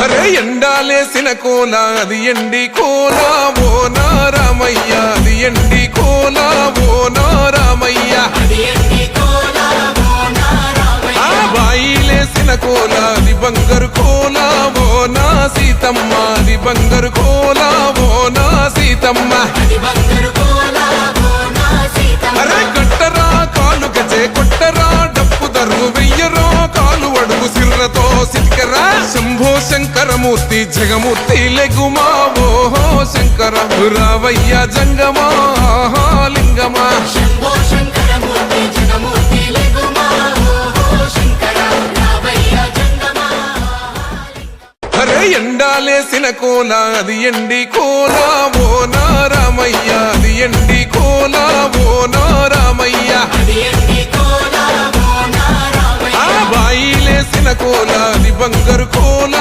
అరే ఎండాలేసిన కోల అది ఎండి కోల ఓ నారామయ్య అది ఎండి కోల ఓ నారామయ్య బాయిలేసిన కోల అది బంగారు కోల ఓ నా సీతమ్మ అది బంగారు కోల ఓ నా సీతమ్మ అరే కట్టరా కాలు గజే కొట్టరా డప్పు దరువు వెయ్యరో కాలు అడుగు సిర్రతో సిటికరా శంభో శంకరమూర్తి జగమూర్తి లెగుమా ఓహో శంకర రావయ్య జంగమా లింగమా అరే ఎండాలేసిన కోల అది ఎండి కోల ఓ నారామయ్య అది ఎండి కోల ఓ నారామయ్య బాయిలేసిన కోల అది బంగారు కోల